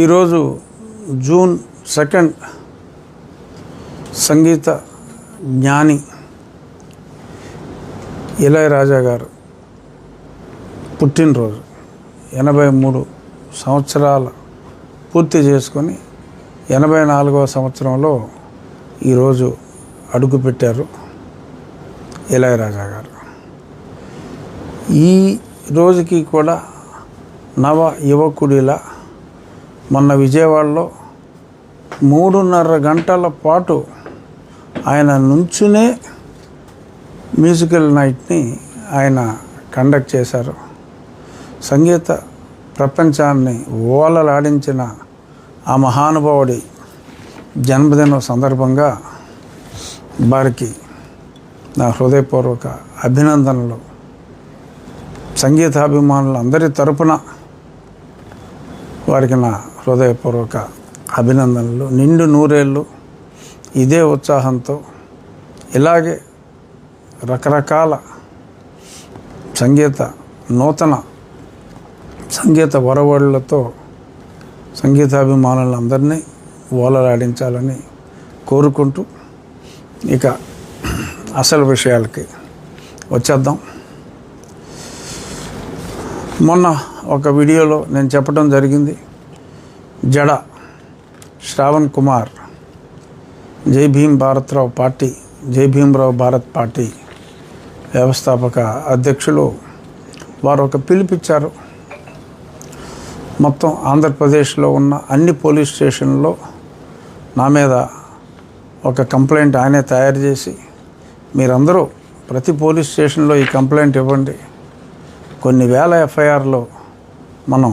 ఈరోజు జూన్ 2 సంగీత జ్ఞాని ఇళయరాజా గారు పుట్టినరోజు. 83 సంవత్సరాలు పూర్తి చేసుకొని 84వ సంవత్సరంలో ఈరోజు అడుగుపెట్టారు ఇళయరాజా గారు. ఈ రోజుకి కూడా నవ యువకుడిలా మొన్న విజయవాడలో 3.5 గంటల పాటు ఆయన నుంచునే మ్యూజికల్ నైట్ని ఆయన కండక్ట్ చేశారు. సంగీత ప్రపంచాన్ని ఓలలాడించిన ఆ మహానుభావుడి జన్మదినం సందర్భంగా వారికి నా హృదయపూర్వక అభినందనలు. సంగీతాభిమానులు అందరి తరపున వారికి నా హృదయపూర్వక అభినందనలు. నిండు నూరేళ్ళు ఇదే ఉత్సాహంతో ఇలాగే రకరకాల నూతన సంగీత వరవడులతో సంగీతాభిమానులందరినీ ఓలలాడించాలని కోరుకుంటూ ఇక అసలు విషయాలకి వచ్చేద్దాం. మొన్న ఒక వీడియోలో నేను చెప్పడం జరిగింది, జడ శ్రావణ్ కుమార్ జై భీమరావు భారత్ పార్టీ వ్యవస్థాపక అధ్యక్షులు వారు ఒక పిలిపిచ్చారు. మొత్తం ఆంధ్రప్రదేశ్లో ఉన్న అన్ని పోలీస్ స్టేషన్లో నా మీద ఒక కంప్లైంట్ ఆయనే తయారు చేసి, మీరందరూ ప్రతి పోలీస్ స్టేషన్లో ఈ కంప్లైంట్ ఇవ్వండి, కొన్ని వేల ఎఫ్ఐఆర్లు మనం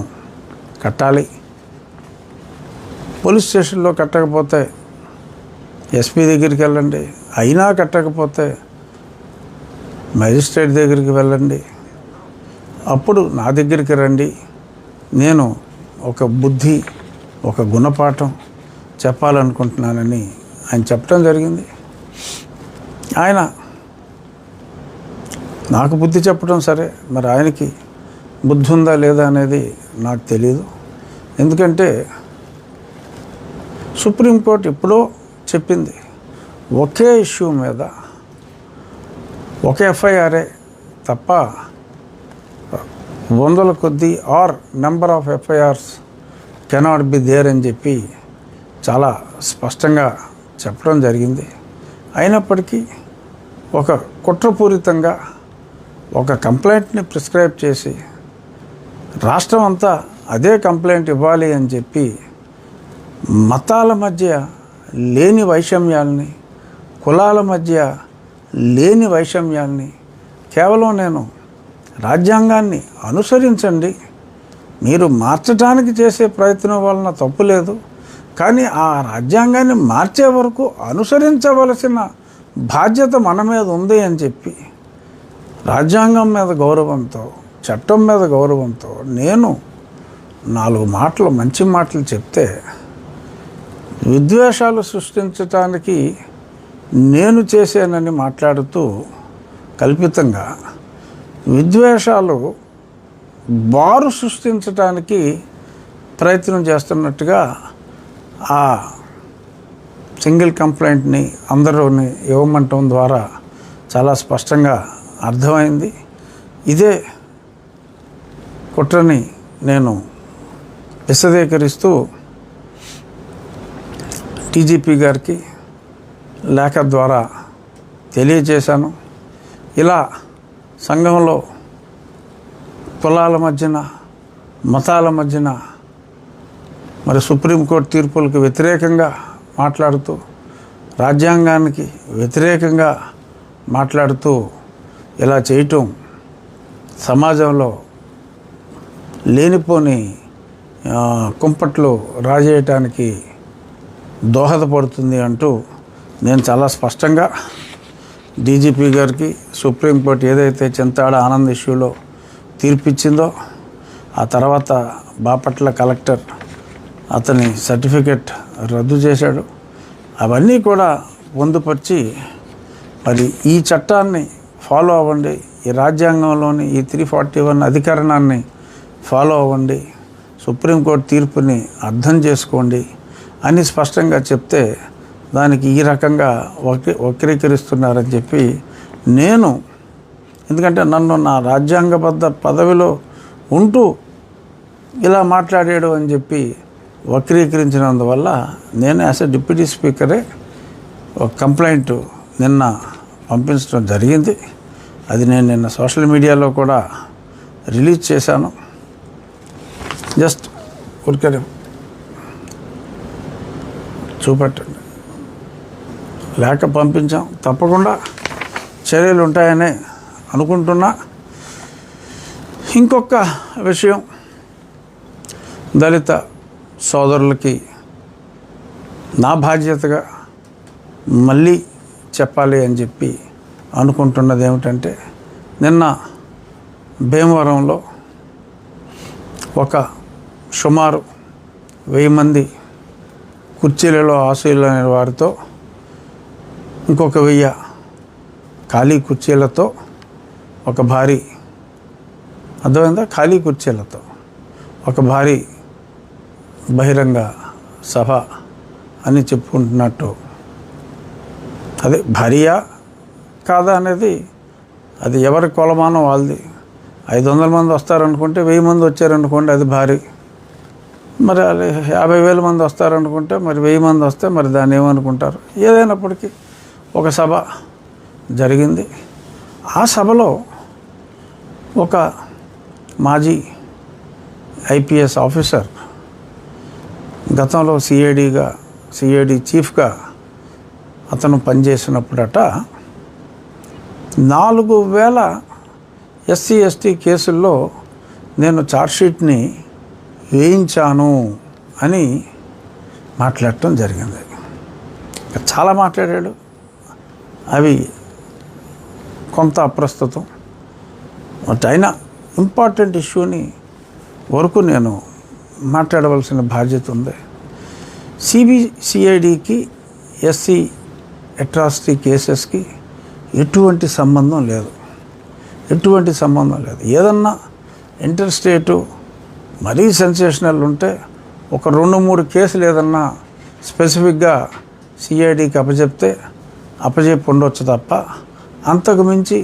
కట్టాలి, పోలీస్ స్టేషన్లో కట్టకపోతే ఎస్పీ దగ్గరికి వెళ్ళండి, అయినా కట్టకపోతే మేజిస్ట్రేట్ దగ్గరికి వెళ్ళండి, అప్పుడు నా దగ్గరికి రండి, నేను ఒక బుద్ధి ఒక గుణపాఠం చెప్పాలనుకుంటున్నానని ఆయన చెప్పడం జరిగింది. ఆయన నాకు బుద్ధి చెప్పడం సరే, మరి ఆయనకి బుద్ధి ఉందా లేదా అనేది నాకు తెలియదు. ఎందుకంటే సుప్రీంకోర్టు ఎప్పుడో చెప్పింది, ఒకే ఇష్యూ మీద ఒక ఎఫ్ఐఆర్ఏ తప్ప 100 కొద్దీ or number of FIRs cannot be there అని చెప్పి చాలా స్పష్టంగా చెప్పడం జరిగింది. అయినప్పటికీ ఒక కుట్రపూరితంగా ఒక కంప్లైంట్ని ప్రిస్క్రైబ్ చేసి రాష్ట్రం అంతా అదే కంప్లైంట్ ఇవ్వాలి అని చెప్పి మతాల మధ్య లేని వైషమ్యాల్ని, కులాల మధ్య లేని వైషమ్యాల్ని, కేవలం నేను రాజ్యాంగాన్ని అనుసరించండి, మీరు మార్చడానికి చేసే ప్రయత్నం వలన తప్పు లేదు, కానీ ఆ రాజ్యాంగాన్ని మార్చే వరకు అనుసరించవలసిన బాధ్యత మన మీద ఉంది అని చెప్పి రాజ్యాంగం మీద గౌరవంతో, చట్టం మీద గౌరవంతో నేను 4 మాటలు మంచి మాటలు చెప్తే విద్వేషాలు సృష్టించటానికి నేను చేశానని మాట్లాడుతూ కల్పితంగా విద్వేషాలు బారు సృష్టించటానికి ప్రయత్నం చేస్తున్నట్టుగా ఆ సింగిల్ కంప్లైంట్ని అందరూని ఇవ్వమంటం ద్వారా చాలా స్పష్టంగా అర్థమైంది. ఇదే కుట్రని నేను విశదీకరిస్తూ టీజీపీ గారికి లేఖ ద్వారా తెలియజేశాను. ఇలా సంఘంలో కులాల మధ్యన, మతాల మధ్యన, మరి సుప్రీంకోర్టు తీర్పులకు వ్యతిరేకంగా మాట్లాడుతూ, రాజ్యాంగానికి వ్యతిరేకంగా మాట్లాడుతూ ఇలా చేయటం సమాజంలో లేనిపోని కుంపట్లు రాజేయటానికి దోహదపడుతుంది అంటూ నేను చాలా స్పష్టంగా డీజీపీ గారికి, సుప్రీంకోర్టు ఏదైతే చింతాడ ఆనంద్ ఇష్యూలో తీర్పిచ్చిందో, ఆ తర్వాత బాపట్ల కలెక్టర్ అతని సర్టిఫికెట్ రద్దు చేశాడు, అవన్నీ కూడా పొందుపరిచి మరి ఈ చట్టాన్ని ఫాలో అవ్వండి, ఈ రాజ్యాంగంలోని ఈ 341 అధికరణాన్ని ఫాలో అవ్వండి, సుప్రీంకోర్టు తీర్పుని అర్థం చేసుకోండి అని స్పష్టంగా చెప్తే దానికి ఈ రకంగా వక్రీకరిస్తున్నారని చెప్పి నేను, ఎందుకంటే నన్ను నా రాజ్యాంగబద్ధ పదవిలో ఉంటూ ఇలా మాట్లాడాడు అని చెప్పి వక్రీకరించినందువల్ల నేను యాజ్ ఎ డిప్యూటీ స్పీకరే ఒక కంప్లైంట్ నిన్న పంపించడం జరిగింది. అది నేను నిన్న సోషల్ మీడియాలో కూడా రిలీజ్ చేశాను. జస్ట్ ఊరికే చూపెట్టండి. లేఖ పంపించాం, తప్పకుండా చర్యలు ఉంటాయని అనుకుంటున్నా. ఇంకొక విషయం, దళిత సోదరులకి నా బాధ్యతగా మళ్ళీ చెప్పాలి అని చెప్పి అనుకుంటున్నది ఏమిటంటే, నిన్న భీమవరంలో ఒక సుమారు 1000 మంది కుర్చీలలో ఆశీలైన వారితో, ఇంకొక 1000 ఖాళీ కుర్చీలతో ఒక భారీ, అర్థమైందా, ఖాళీ కుర్చీలతో ఒక భారీ బహిరంగ సభ అని చెప్పుకుంటున్నట్టు, అదే భారీయా కాదా అనేది అది ఎవరి కొలమానం వాళ్ళది. 500 మంది వస్తారనుకుంటే 1000 మంది వచ్చారనుకోండి, అది భారీ. మరి 50,000 మంది వస్తారనుకుంటే మరి 1000 మంది వస్తే మరి దాన్ని ఏమనుకుంటారు. ఏదైనప్పటికీ ఒక సభ జరిగింది. ఆ సభలో ఒక మాజీ ఐపీఎస్ ఆఫీసర్, గతంలో సిఐడి చీఫ్గా అతను పనిచేసినప్పుడట 4000 ఎస్సీ ఎస్టీ కేసుల్లో నేను ఛార్జ్షీట్ని వేయించాను అని మాట్లాడటం జరిగింది. చాలా మాట్లాడాడు. అవి కొంత అప్రస్తుతం. అయినా ఇంపార్టెంట్ ఇష్యూని వరకు నేను మాట్లాడవలసిన బాధ్యత ఉంది. సిబిసిఐడికి ఎస్సీ అట్రాసిటీ కేసెస్కి ఎటువంటి సంబంధం లేదు. ఏదన్నా ఇంటర్ స్టేటు మరీ సెన్సేషనల్ ఉంటే ఒక 2-3 కేసులు ఏదన్నా స్పెసిఫిక్గా సిఐడికి అప్పజెప్పి ఉండొచ్చు తప్ప అంతకు మించి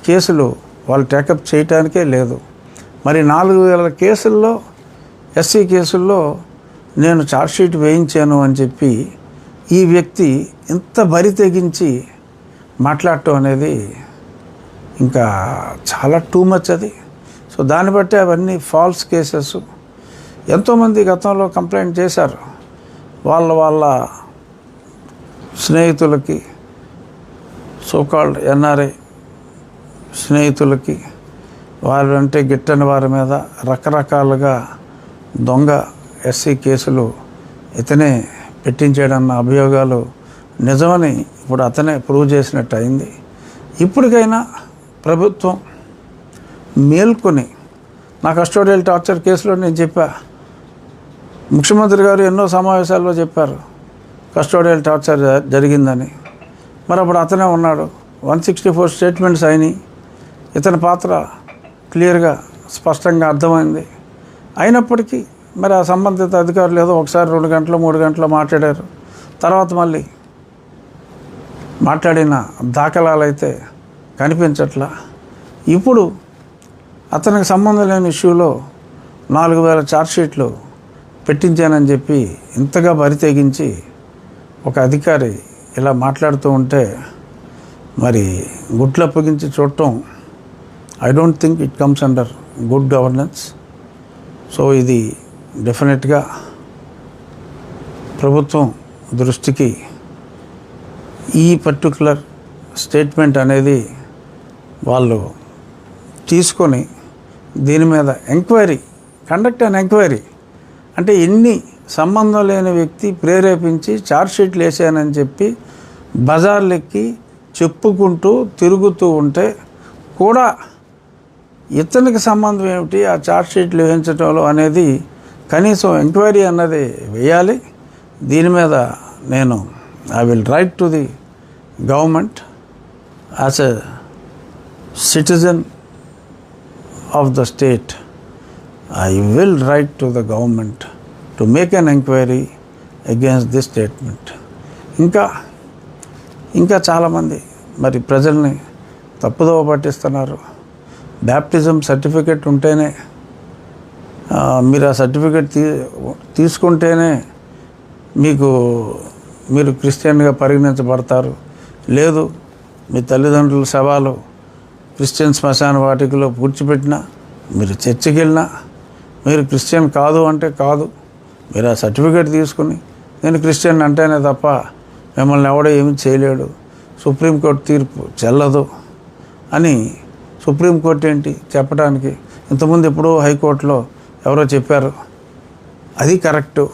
కేసులు వాళ్ళు టేకప్ చేయటానికే లేదు. మరి 4000 కేసుల్లో, ఎస్సీ కేసుల్లో నేను ఛార్జ్షీట్ వేయించాను అని చెప్పి ఈ వ్యక్తి ఇంత బరి తెగించి మాట్లాడటం అనేది ఇంకా చాలా టూ మచ్ అది. సో దాన్ని బట్టి అవన్నీ ఫాల్స్ కేసెస్. ఎంతోమంది గతంలో కంప్లైంట్ చేశారు. వాళ్ళ స్నేహితులకి, సోకాల్డ్ ఎన్ఆర్ఐ స్నేహితులకి, వారంటే గిట్టని వారి మీద రకరకాలుగా దొంగ ఎస్సీ కేసులు ఇతనే పెట్టించాడన్న అభియోగాలు నిజమని ఇప్పుడు అతనే ప్రూవ్ చేసినట్టు అయింది. ఇప్పటికైనా ప్రభుత్వం మేల్కొని, నా కస్టోడియల్ టార్చర్ కేసులో నేను చెప్పా, ముఖ్యమంత్రి గారు ఎన్నో సమావేశాల్లో చెప్పారు కస్టోడియల్ టార్చర్ జరిగిందని. మరి అప్పుడు అతనే ఉన్నాడు. 164 స్టేట్మెంట్స్ అయినాయి. ఇతని పాత్ర క్లియర్గా స్పష్టంగా అర్థమైంది. అయినప్పటికీ మరి ఆ సంబంధిత అధికారులు ఏదో ఒకసారి 2 గంటలు 3 గంటలు మాట్లాడారు. తర్వాత మళ్ళీ మాట్లాడిన దాఖలాలు అయితే కనిపించట్లా. ఇప్పుడు అతనికి సంబంధం లేని ఇష్యూలో 4000 ఛార్జ్షీట్లు పెట్టించానని చెప్పి ఇంతగా బరి తెగించి ఒక అధికారి ఇలా మాట్లాడుతూ ఉంటే మరి గుడ్లు అప్పగించి చూడటం, I don't think it comes under good governance. So ఇది డెఫినెట్గా ప్రభుత్వం దృష్టికి ఈ పర్టికులర్ స్టేట్మెంట్ అనేది వాళ్ళు తీసుకొని దీని మీద కండక్ట్ అన్ ఎంక్వైరీ. అంటే ఎన్ని సంబంధం లేని వ్యక్తి ప్రేరేపించి ఛార్జ్షీట్లు వేసానని చెప్పి బజార్లెక్కి చెప్పుకుంటూ తిరుగుతూ ఉంటే కూడా ఇతనికి సంబంధం ఏమిటి ఆ ఛార్జ్షీట్లు వేయించడంలో అనేది కనీసం ఎంక్వైరీ అన్నది వేయాలి. దీని మీద నేను I will write to the government as a citizen of the state. I will write to the government to make an enquiry against this statement. ఇంకా చాలామంది మరి ప్రజల్ని తప్పుదోవ పట్టిస్తున్నారు. బ్యాప్టిజం సర్టిఫికెట్ ఉంటేనే మీరు ఆ సర్టిఫికెట్ తీసుకుంటేనే మీరు క్రిస్టియన్గా పరిగణించబడతారు. లేదు, మీ తల్లిదండ్రుల శవాలు క్రిస్టియన్ శ్మశాన వాటికలో పూడ్చిపెట్టినా, మీరు చర్చికి వెళ్ళినా మీరు క్రిస్టియన్ కాదు అంటే కాదు. మీరు ఆ సర్టిఫికేట్ తీసుకుని నేను క్రిస్టియన్ అంటేనే తప్ప మిమ్మల్ని ఎవడో ఏమీ చేయలేడు, సుప్రీంకోర్టు తీర్పు చెల్లదు అని సుప్రీంకోర్టు ఏంటి చెప్పడానికి? ఇంతకుముందు ఎప్పుడో హైకోర్టులో ఎవరో చెప్పారు, అది కరెక్టు.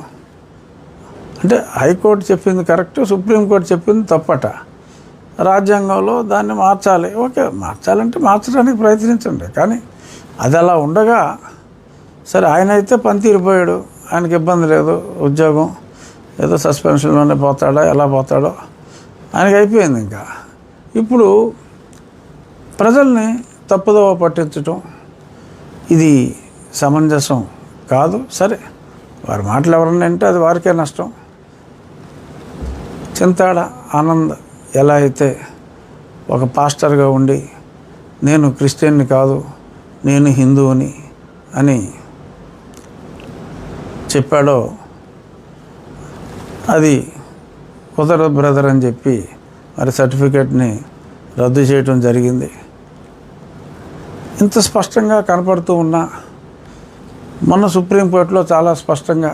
అంటే హైకోర్టు చెప్పింది కరెక్టు, సుప్రీంకోర్టు చెప్పింది తప్పట. రాజ్యాంగంలో దాన్ని మార్చాలి. ఓకే, మార్చాలంటే మార్చడానికి ప్రయత్నించండి. కానీ అది అలా ఉండగా సరే, ఆయన అయితే పనితీరిపోయాడు, ఆయనకి ఇబ్బంది లేదు, ఉద్యోగం ఏదో సస్పెన్షన్లోనే పోతాడో ఎలా పోతాడో ఆయనకి అయిపోయింది. ఇంకా ఇప్పుడు ప్రజల్ని తప్పుదోవ పట్టించటం ఇది సమంజసం కాదు. సరే, వారి మాటలు ఎవరన్నా అంటే అది వారికే నష్టం. చింతాడ ఆనంద్ ఎలా అయితే ఒక పాస్టర్గా ఉండి నేను క్రిస్టియన్ని కాదు, నేను హిందువుని అని చెప్పాడో అది కుదరదు బ్రదర్ అని చెప్పి మరి సర్టిఫికేట్ని రద్దు చేయటం జరిగింది. ఇంత స్పష్టంగా కనపడుతూ ఉన్నా మొన్న సుప్రీంకోర్టులో చాలా స్పష్టంగా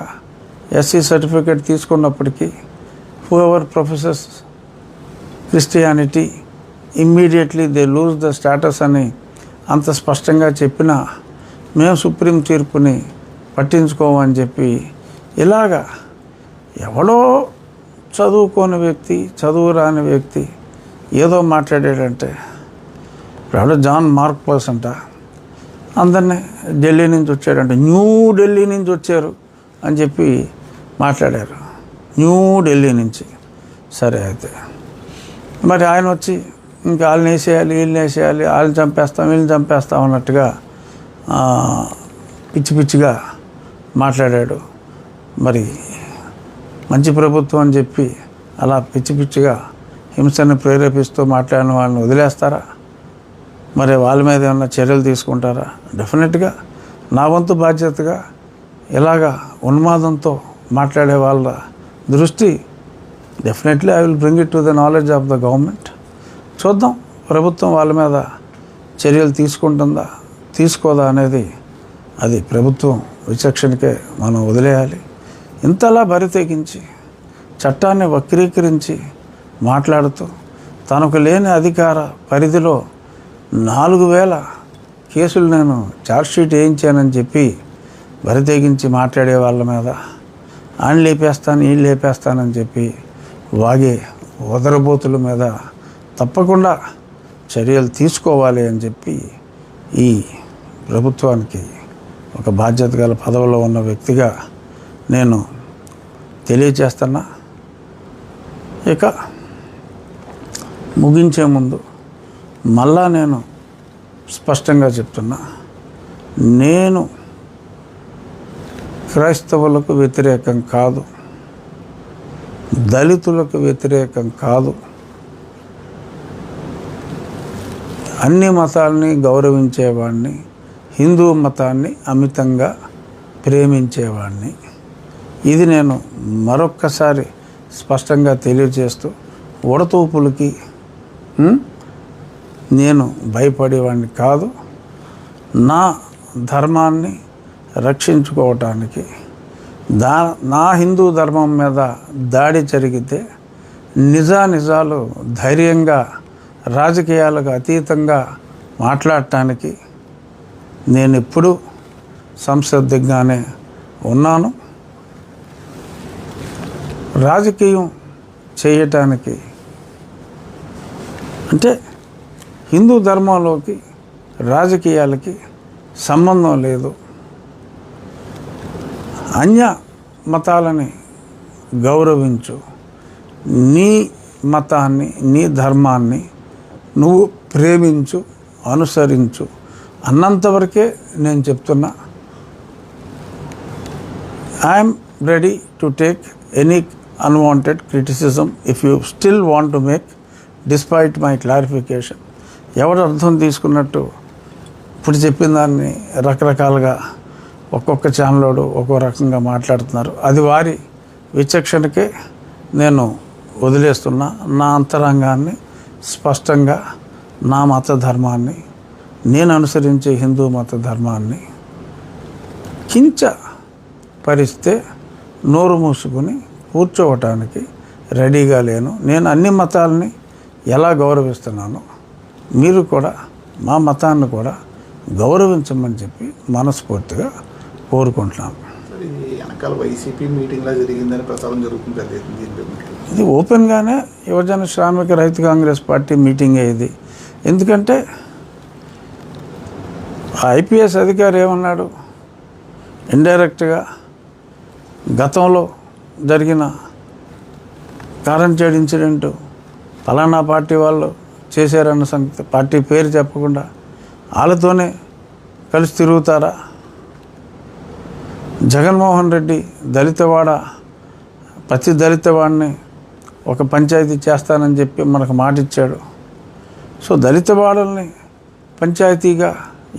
ఎస్సీ సర్టిఫికేట్ తీసుకున్నప్పటికీ whoever professes Christianity immediately they lose the status అని అంత స్పష్టంగా చెప్పినా మేము సుప్రీం తీర్పుని పట్టించుకోమని చెప్పి ఇలాగా ఎవడో చదువుకోని వ్యక్తి, చదువు రాని వ్యక్తి ఏదో మాట్లాడాడంటే, ఇప్పుడు జాన్ మార్క్స్ అంట అందరినీ ఢిల్లీ నుంచి వచ్చాడంటే న్యూ ఢిల్లీ నుంచి వచ్చారు అని చెప్పి మాట్లాడారు. న్యూ ఢిల్లీ నుంచి. సరే, అయితే మరి ఆయన వచ్చి ఇంకా వాళ్ళని వేసేయాలి, వీళ్ళని వేసేయాలి, వాళ్ళని చంపేస్తాం, వీళ్ళని చంపేస్తాం అన్నట్టుగా పిచ్చి పిచ్చిగా మాట్లాడాడు. మరి మంచి ప్రభుత్వం అని చెప్పి అలా పిచ్చి పిచ్చిగా హింసను ప్రేరేపిస్తూ మాట్లాడిన వాళ్ళని వదిలేస్తారా? మరి వాళ్ళ మీద ఏమన్నా చర్యలు తీసుకుంటారా? డెఫినెట్గా నా వంతు బాధ్యతగా ఇలాగా ఉన్మాదంతో మాట్లాడే వాళ్ళ దృష్టి definitely I will bring it to the knowledge of the government. చూద్దాం ప్రభుత్వం వాళ్ళ మీద చర్యలు తీసుకుంటుందా తీసుకోదా అనేది అది ప్రభుత్వం విచక్షణకే మనం వదిలేయాలి. ఇంతలా బరితెగించి చట్టాన్ని వక్రీకరించి మాట్లాడుతూ తనకు లేని అధికార పరిధిలో 4000 కేసులు నేను ఛార్జ్షీట్ వేయించానని చెప్పి బరితెగించి మాట్లాడే వాళ్ళ మీద ఆయన లేపేస్తాను, వీళ్ళు లేపేస్తానని చెప్పి వాగే వదరబోతుల మీద తప్పకుండా చర్యలు తీసుకోవాలి అని చెప్పి ఈ ప్రభుత్వానికి ఒక బాధ్యత గల పదవిలో ఉన్న వ్యక్తిగా నేను తెలియచేస్తున్నా. ఇక ముగించే ముందు మళ్ళా నేను స్పష్టంగా చెప్తున్నా, నేను క్రైస్తవులకు వ్యతిరేకం కాదు, దళితులకు వ్యతిరేకం కాదు, అన్ని మతాలని గౌరవించేవాడిని, హిందూ మతాన్ని అమితంగా ప్రేమించేవాడిని. ఇది నేను మరొక్కసారి స్పష్టంగా తెలియజేస్తూ, ఉడతూపులకి నేను భయపడేవాడిని కాదు. నా ధర్మాన్ని రక్షించుకోవటానికి నా హిందూ ధర్మం మీద దాడి జరిగితే నిజాలు ధైర్యంగా రాజకీయాలకు అతీతంగా మాట్లాడటానికి నేను ఎప్పుడూ సంసిద్ధంగానే ఉన్నాను. రాజకీయం చేయటానికి అంటే హిందూ ధర్మంలోకి రాజకీయాలకి సంబంధం లేదు. అన్య మతాలని గౌరవించు, నీ మతాన్ని, నీ ధర్మాన్ని నువ్వు ప్రేమించు, అనుసరించు అన్నంతవరకే నేను చెప్తున్నా. I'm ready to take any unwanted criticism if you still want to make despite my clarification. ఎవరు అర్థం తీసుకున్నట్టు ఇప్పుడు చెప్పిన దాన్ని రకరకాలుగా ఒక్కొక్క ఛానలోడు ఒక్కో రకంగా మాట్లాడుతున్నారు. అది వారి విచక్షణకే నేను వదిలేస్తున్నా. నా అంతరంగాన్ని స్పష్టంగా నా మత ధర్మాన్ని, నేను అనుసరించే హిందూ మత ధర్మాన్ని కించ పరిస్తే నోరు మూసుకుని కూర్చోవటానికి రెడీగా లేను. నేను అన్ని మతాలని ఎలా గౌరవిస్తున్నానో మీరు కూడా మా మతాన్ని కూడా గౌరవించమని చెప్పి మనస్ఫూర్తిగా కోరుకుంటున్నాను. వెనకాల వైసీపీ మీటింగ్లా జరిగిందని ప్రచారం జరుగుతుంది. ఇది ఓపెన్గానే యువజన శ్రామిక రైతు కాంగ్రెస్ పార్టీ మీటింగ్ అయ్యేది. ఎందుకంటే ఐపీఎస్ అధికారి ఏమన్నాడు, ఇండైరెక్ట్గా గతంలో జరిగిన కారంచేడు ఇన్సిడెంటు ఫలానా పార్టీ వాళ్ళు చేశారన్న సంగతి పార్టీ పేరు చెప్పకుండా వాళ్ళతోనే కలిసి తిరుగుతారా? జగన్మోహన్ రెడ్డి దళితవాడ ప్రతి దళితవాడిని ఒక పంచాయతీ చేస్తానని చెప్పి మనకు మాట ఇచ్చాడు. సో దళితవాడల్ని పంచాయతీగా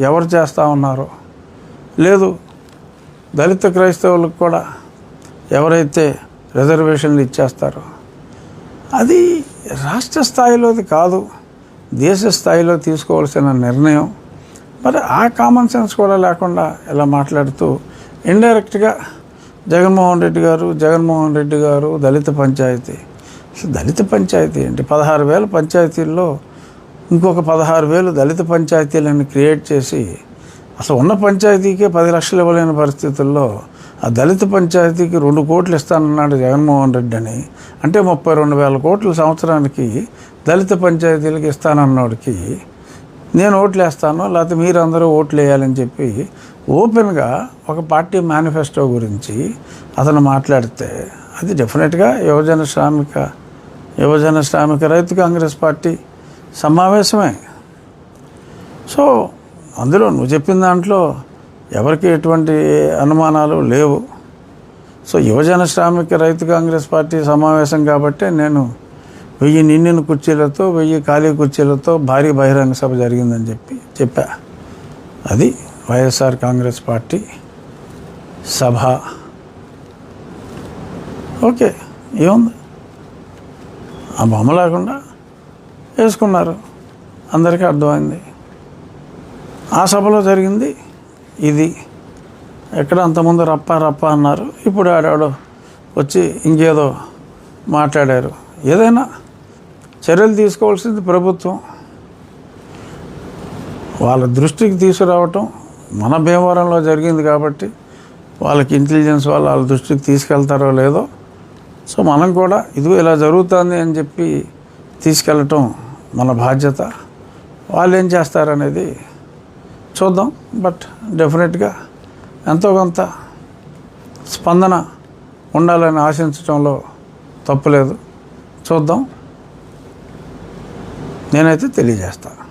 ఎవరు చేస్తూ ఉన్నారో, లేదు దళిత క్రైస్తవులకు కూడా ఎవరైతే రిజర్వేషన్లు ఇచ్చేస్తారో అది రాష్ట్ర స్థాయిలోది కాదు, దేశ స్థాయిలో తీసుకోవాల్సిన నిర్ణయం. మరి ఆ కామన్ సెన్స్ కూడా లేకుండా ఇలా మాట్లాడుతూ ఇండైరెక్ట్గా జగన్మోహన్ రెడ్డి గారు దళిత పంచాయతీ. దళిత పంచాయతీ ఏంటి? 16,000 పంచాయతీల్లో ఇంకొక 16,000 దళిత పంచాయతీలను క్రియేట్ చేసి అసలు ఉన్న పంచాయతీకే 10 లక్షలు ఇవ్వలేని పరిస్థితుల్లో ఆ దళిత పంచాయతీకి 2 కోట్లు ఇస్తానన్నాడు జగన్మోహన్ రెడ్డి అని. అంటే 32,000 కోట్లు సంవత్సరానికి దళిత పంచాయతీలకు ఇస్తానన్నోడికి నేను ఓట్లు వేస్తాను, లేకపోతే మీరందరూ ఓట్లు వేయాలని చెప్పి ఓపెన్గా ఒక పార్టీ మేనిఫెస్టో గురించి అతను మాట్లాడితే అది డెఫినెట్గా యువజన శ్రామిక రైతు కాంగ్రెస్ పార్టీ సమావేశమే. సో అందులో నువ్వు చెప్పిన దాంట్లో ఎవరికి ఎటువంటి అనుమానాలు లేవు. సో యువజన శ్రామిక రైతు కాంగ్రెస్ పార్టీ సమావేశం కాబట్టి నేను 1000 నిండిన కుర్చీలతో 1000 ఖాళీ కుర్చీలతో భారీ బహిరంగ సభ జరిగిందని చెప్పా. అది వైఎస్ఆర్ కాంగ్రెస్ పార్టీ సభ. ఓకే, ఏముంది, ఆ బొమ్మ లేకుండా వేసుకున్నారు, అందరికీ అర్థమైంది. ఆ సభలో జరిగింది ఇది. ఎక్కడ అంతకుముందు రప్ప అన్నారు, ఇప్పుడు ఆడాడో వచ్చి ఇంకేదో మాట్లాడారు. ఏదైనా చర్యలు తీసుకోవాల్సింది ప్రభుత్వం. వాళ్ళ దృష్టికి తీసుకురావటం మన భీమవరంలో జరిగింది కాబట్టి వాళ్ళకి ఇంటెలిజెన్స్ వాళ్ళ దృష్టికి తీసుకెళ్తారో లేదో. సో మనం కూడా ఇదిగో ఇలా జరుగుతుంది అని చెప్పి తీసుకెళ్ళటం మన బాధ్యత. వాళ్ళు ఏం చేస్తారనేది చూద్దాం. బట్ డెఫినెట్గా ఎంతో కొంత స్పందన ఉండాలని ఆశించడంలో తప్పులేదు. చూద్దాం, నేనైతే తెలియజేస్తాను.